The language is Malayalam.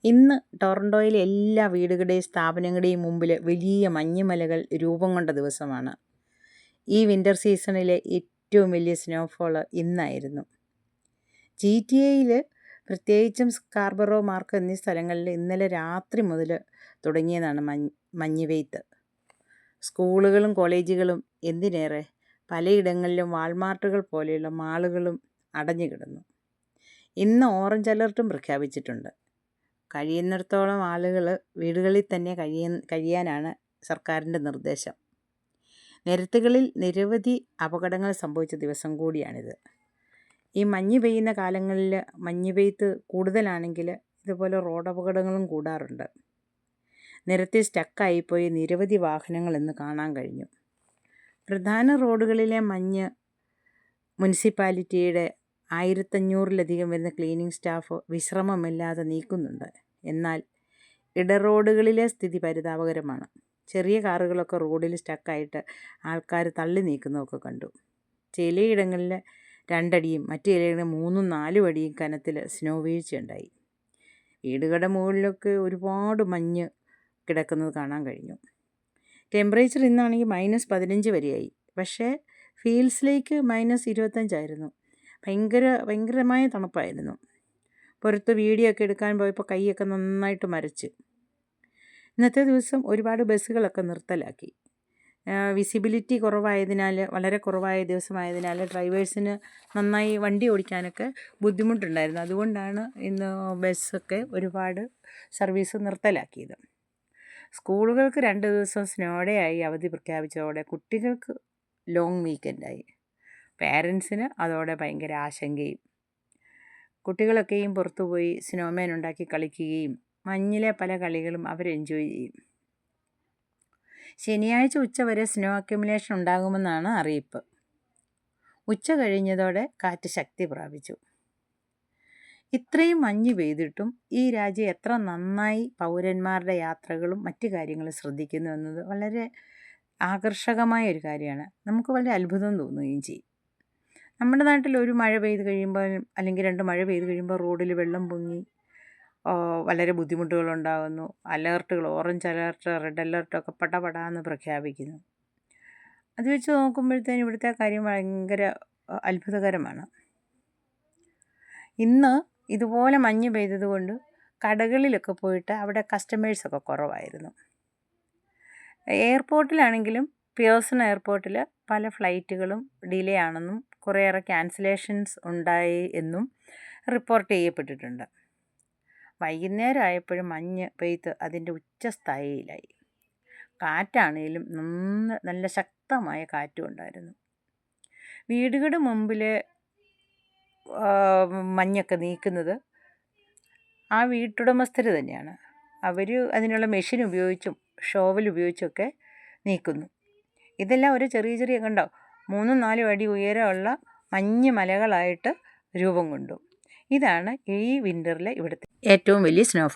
ഇന്ന് ടൊറൻറ്റോയിലെ എല്ലാ വീടുകളുടെയും സ്ഥാപനങ്ങളുടെയും മുമ്പിൽ വലിയ മഞ്ഞുമലകൾ രൂപം കൊണ്ട ദിവസമാണ്. ഈ വിൻ്റർ സീസണിലെ ഏറ്റവും വലിയ സ്നോഫോൾ ഇന്നായിരുന്നു. GTA-യിൽ പ്രത്യേകിച്ചും സ്കാർബറോ മാർക്ക് എന്നീ സ്ഥലങ്ങളിൽ ഇന്നലെ രാത്രി മുതൽ തുടങ്ങിയതാണ് മഞ്ഞ് പെയ്ത്ത്. സ്കൂളുകളും കോളേജുകളും എന്തിനേറെ പലയിടങ്ങളിലും വാൾമാർട്ടുകൾ പോലെയുള്ള മാളുകളും അടഞ്ഞു കിടന്നു. ഇന്ന് ഓറഞ്ച് അലർട്ടും പ്രഖ്യാപിച്ചിട്ടുണ്ട്. കഴിയുന്നിടത്തോളം ആളുകൾ വീടുകളിൽ തന്നെ കഴിയാനാണ് സർക്കാരിൻ്റെ നിർദ്ദേശം. നിരത്തുകളിൽ നിരവധി അപകടങ്ങൾ സംഭവിച്ച ദിവസം കൂടിയാണിത്. ഈ മഞ്ഞ് പെയ്യുന്ന കാലങ്ങളിൽ മഞ്ഞ് പെയ്ത്ത് കൂടുതലാണെങ്കിൽ ഇതുപോലെ റോഡ് അപകടങ്ങളും കൂടാറുണ്ട്. നിരത്തിൽ സ്റ്റക്കായിപ്പോയി നിരവധി വാഹനങ്ങൾ ഇന്ന് കാണാൻ കഴിഞ്ഞു. പ്രധാന റോഡുകളിലെ മഞ്ഞ് മുനിസിപ്പാലിറ്റിയുടെ 1500-ലധികം വരുന്ന ക്ലീനിങ് സ്റ്റാഫ് വിശ്രമമില്ലാതെ നീക്കുന്നുണ്ട്. എന്നാൽ ഇടറോഡുകളിലെ സ്ഥിതി പരിതാപകരമാണ്. ചെറിയ കാറുകളൊക്കെ റോഡിൽ സ്റ്റക്കായിട്ട് ആൾക്കാർ തള്ളി നീക്കുന്നതൊക്കെ കണ്ടു. ചിലയിടങ്ങളിൽ 2 അടിയും മറ്റു ചിലയിടങ്ങളിൽ 3-4 അടിയും കനത്തിൽ സ്നോ വീഴ്ചയുണ്ടായി. വീടുകളുടെ മുകളിലൊക്കെ ഒരുപാട് മഞ്ഞ് കിടക്കുന്നത് കാണാൻ കഴിഞ്ഞു. ടെമ്പറേച്ചർ ഇന്നാണെങ്കിൽ -15 വരെയായി. പക്ഷേ ഫീൽഡ്സിലേക്ക് -25 ഭയങ്കരമായ തണുപ്പായിരുന്നു. പുറത്ത് വീഡിയോ ഒക്കെ എടുക്കാൻ പോയപ്പോൾ കൈയൊക്കെ നന്നായിട്ട് മരച്ച്. ഇന്നത്തെ ദിവസം ഒരുപാട് ബസ്സുകളൊക്കെ നിർത്തലാക്കി. വിസിബിലിറ്റി വളരെ കുറവായ ദിവസമായതിനാൽ ഡ്രൈവേഴ്സിന് നന്നായി വണ്ടി ഓടിക്കാനൊക്കെ ബുദ്ധിമുട്ടുണ്ടായിരുന്നു. അതുകൊണ്ടാണ് ഇന്ന് ബസ്സൊക്കെ ഒരുപാട് സർവീസ് നിർത്തലാക്കിയത്. സ്കൂളുകൾക്ക് 2 ദിവസം സ്നോ ഡേ ആയി അവധി പ്രഖ്യാപിച്ചതോടെ കുട്ടികൾക്ക് ലോങ് വീക്കെൻഡായി. പാരൻസിന് അതോടെ ഭയങ്കര ആശങ്കയും. കുട്ടികളൊക്കെയും പുറത്തുപോയി സ്നോമാൻ ഉണ്ടാക്കി കളിക്കുകയും മഞ്ഞിലെ പല കളികളും അവർ എൻജോയ് ചെയ്യും. ശനിയാഴ്ച ഉച്ചവരെ സ്നോ അക്യുമുലേഷൻ ഉണ്ടാകുമെന്നാണ് അറിയിപ്പ്. ഉച്ച കഴിഞ്ഞതോടെ കാറ്റ് ശക്തി പ്രാപിച്ചു. ഇത്രയും മഞ്ഞ് പെയ്തിട്ടും ഈ രാജ്യം എത്ര നന്നായി പൗരന്മാരുടെ യാത്രകളും മറ്റു കാര്യങ്ങളും ശ്രദ്ധിക്കുന്നു എന്നത് വളരെ ആകർഷകമായ ഒരു കാര്യമാണ്. നമുക്ക് വളരെ അത്ഭുതം തോന്നുകയും ചെയ്യും. നമ്മുടെ നാട്ടിൽ ഒരു മഴ പെയ്ത് കഴിയുമ്പോൾ അല്ലെങ്കിൽ 2 മഴ പെയ്ത് കഴിയുമ്പോൾ റോഡിൽ വെള്ളം പൊങ്ങി വളരെ ബുദ്ധിമുട്ടുകളുണ്ടാകുന്നു. അലേർട്ടുകൾ, ഓറഞ്ച് അലേർട്ട്, റെഡ് അലേർട്ടൊക്കെ പടപടാന്ന് പ്രഖ്യാപിക്കുന്നു. അത് വെച്ച് നോക്കുമ്പോഴത്തേനും ഇവിടുത്തെ കാര്യം ഭയങ്കര അത്ഭുതകരമാണ്. ഇന്ന് ഇതുപോലെ മഞ്ഞ് പെയ്തതുകൊണ്ട് കടകളിലൊക്കെ പോയിട്ട് അവിടെ കസ്റ്റമേഴ്സൊക്കെ കുറവായിരുന്നു. എയർപോർട്ടിലാണെങ്കിലും പിയേഴ്സൺ എയർപോർട്ടിൽ പല ഫ്ലൈറ്റുകളും ഡിലേ ആണെന്നും കുറേയേറെ ക്യാൻസലേഷൻസ് ഉണ്ടായി എന്നും റിപ്പോർട്ട് ചെയ്യപ്പെട്ടിട്ടുണ്ട്. വൈകുന്നേരം ആയപ്പോഴും മഞ്ഞ് പെയ്ത്ത് അതിൻ്റെ ഉച്ചസ്ഥായിയിലായി. കാറ്റാണേലും നല്ല ശക്തമായ കാറ്റും ഉണ്ടായിരുന്നു. വീടുകളുടെ മുമ്പിൽ മഞ്ഞൊക്കെ നീക്കുന്നത് ആ വീട്ടുടമസ്ഥർ തന്നെയാണ്. അവർ അതിനുള്ള മെഷീൻ ഉപയോഗിച്ചും ഷോവൽ ഉപയോഗിച്ചൊക്കെ നീക്കുന്നു. ഇതെല്ലാം ഒരു ചെറിയ കണ്ടോ 3-4 അടി ഉയരമുള്ള മഞ്ഞ് മലകളായിട്ട് രൂപം കൊണ്ടു. ഇതാണ് ഈ വിൻ്ററിലെ ഇവിടുത്തെ ഏറ്റവും വലിയ സ്നോഫോൾ.